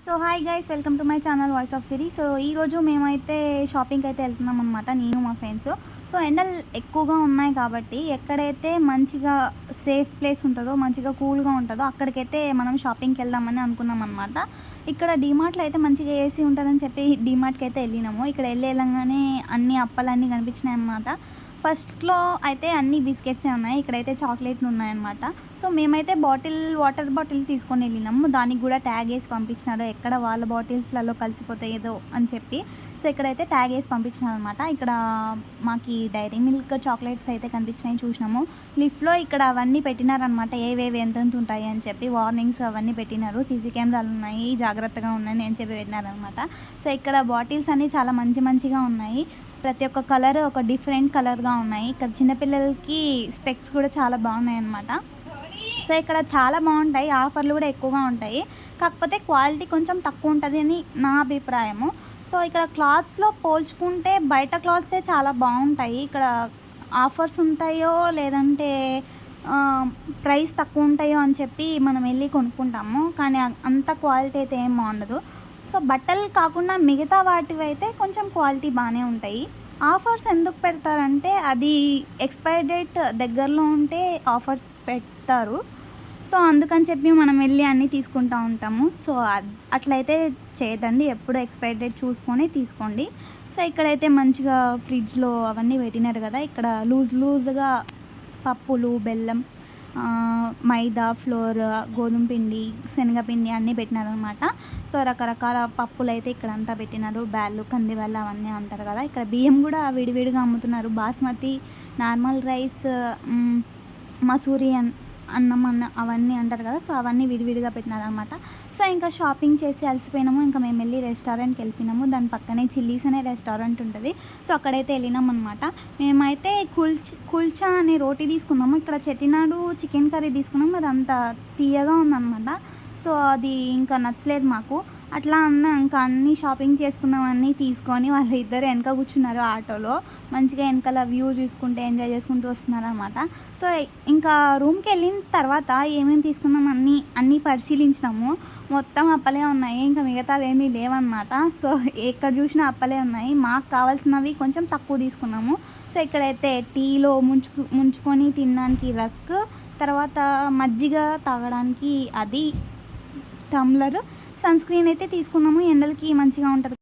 So hi guys, welcome to my channel voice of Siri. So ఈరోజు మేమైతే షాపింగ్కి అయితే వెళ్తున్నాం అనమాట, నేను మా ఫ్రెండ్స్. సో ఎండలు ఎక్కువగా ఉన్నాయి కాబట్టి ఎక్కడైతే మంచిగా సేఫ్ ప్లేస్ ఉంటుందో, మంచిగా కూల్గా ఉంటుందో అక్కడికైతే మనం షాపింగ్కి వెళ్దామని అనుకున్నాం అనమాట. ఇక్కడ డీమార్ట్లో అయితే మంచిగా ఏసీ ఉంటుందని చెప్పి డీమార్ట్కి అయితే వెళ్ళినాము. ఇక్కడ వెళ్ళగానే అన్ని అప్పలన్నీ కనిపించినాయి అనమాట. ఫస్ట్లో అయితే అన్ని బిస్కెట్సే ఉన్నాయి, ఇక్కడైతే చాక్లెట్లు ఉన్నాయన్నమాట. సో మేమైతే వాటర్ బాటిల్ తీసుకొని వెళ్ళినాము. దానికి కూడా ట్యాగ్ వేసి పంపించినారు, ఎక్కడ వాళ్ళ బాటిల్స్లలో కలిసిపోతాయేదో అని చెప్పి. సో ఇక్కడైతే ట్యాగ్ వేసి పంపించినారు అనమాట. ఇక్కడ మాకు డైరీ మిల్క్ చాక్లెట్స్ అయితే కనిపించినాయి, చూసినాము. లిఫ్ట్లో ఇక్కడ అవన్నీ పెట్టినారనమాట, ఏవేవి ఎంతెంత ఉంటాయి అని చెప్పి వార్నింగ్స్ అవన్నీ పెట్టినారు. సీసీ కెమెరాలు ఉన్నాయి, జాగ్రత్తగా ఉన్నాయి అని చెప్పి పెట్టినారనమాట. సో ఇక్కడ బాటిల్స్ అన్నీ చాలా మంచిగా ఉన్నాయి. ప్రతి ఒక్క కలర్ ఒక డిఫరెంట్ కలర్గా ఉన్నాయి. ఇక్కడ చిన్నపిల్లలకి స్పెక్స్ కూడా చాలా బాగున్నాయి అన్నమాట. సో ఇక్కడ చాలా బాగుంటాయి, ఆఫర్లు కూడా ఎక్కువగా ఉంటాయి. కాకపోతే క్వాలిటీ కొంచెం తక్కువ ఉంటుంది అని నా అభిప్రాయము. సో ఇక్కడ క్లాత్స్లో పోల్చుకుంటే బయట క్లాత్సే చాలా బాగుంటాయి. ఇక్కడ ఆఫర్స్ ఉంటాయో లేదంటే ప్రైస్ తక్కువ ఉంటాయో అని చెప్పి మనం వెళ్ళి కొనుక్కుంటాము, కానీ అంత క్వాలిటీ అయితే ఏం బాగుండదు. సో బట్టలు కాకుండా మిగతా వాటివి అయితే కొంచెం క్వాలిటీ బాగానే ఉంటాయి. ఆఫర్స్ ఎందుకు పెడతారంటే అది ఎక్స్పైరీ డేట్ దగ్గరలో ఉంటే ఆఫర్స్ పెడతారు. సో అందుకని చెప్పి మనం వెళ్ళి అన్నీ తీసుకుంటూ ఉంటాము. సో అట్లయితే చేయదండి, ఎప్పుడు ఎక్స్పైరీ డేట్ చూసుకొని తీసుకోండి. సో ఇక్కడైతే మంచిగా ఫ్రిడ్జ్లో అవన్నీ పెట్టినారు కదా. ఇక్కడ లూజ్గా పప్పులు, బెల్లం, మైదా, ఫ్లోర్, గోధుమ పిండి, శనగపిండి అన్నీ పెట్టినారనమాట. సో రకరకాల పప్పులు అయితే ఇక్కడంతా పెట్టినారు. బ్యాళ్ళు, కందివెళ్ళు అవన్నీ అంటారు కదా. ఇక్కడ బియ్యం కూడా విడివిడిగా అమ్ముతున్నారు. బాస్మతి, నార్మల్ రైస్, మసూరి అన్నం అవన్నీ అంటారు కదా. సో అవన్నీ విడివిడిగా పెట్టినారనమాట. సో ఇంకా షాపింగ్ చేసి అలసిపోయినాము. ఇంకా మేము వెళ్ళి రెస్టారెంట్కి వెళ్ళిపోయినాము. దాని పక్కనే చిల్లీస్ అనే రెస్టారెంట్ ఉంటుంది. సో అక్కడైతే వెళ్ళినాం అనమాట. మేమైతే కుల్చా అనే రోటీ తీసుకున్నాము. ఇక్కడ చెట్టినాడు చికెన్ కర్రీ తీసుకున్నాము. అది అంత తీయగా ఉందన్నమాట. సో అది ఇంకా నచ్చలేదు మాకు. అట్లా ఇంకా అన్నీ షాపింగ్ చేసుకున్నామన్నీ తీసుకొని వాళ్ళు ఇద్దరు వెనక కూర్చున్నారు ఆటోలో. మంచిగా వెనకాల వ్యూ చూసుకుంటూ ఎంజాయ్ చేసుకుంటూ వస్తున్నారు అనమాట. సో ఇంకా రూమ్కి వెళ్ళిన తర్వాత ఏమేమి తీసుకున్నాం అన్నీ పరిశీలించినాము. మొత్తం అప్పలే ఉన్నాయి, ఇంకా మిగతావి ఏమీ లేవన్నమాట. సో ఎక్కడ చూసినా అప్పలే ఉన్నాయి. మాకు కావాల్సినవి కొంచెం తక్కువ తీసుకున్నాము. సో ఇక్కడైతే టీలో ముంచుకొని తినడానికి రస్క్, తర్వాత మజ్జిగ తాగడానికి అది, టమ్లర్, సన్ స్క్రీన్ అయితే తీసుకున్నాము. ఎండలకి మంచిగా ఉంటుంది.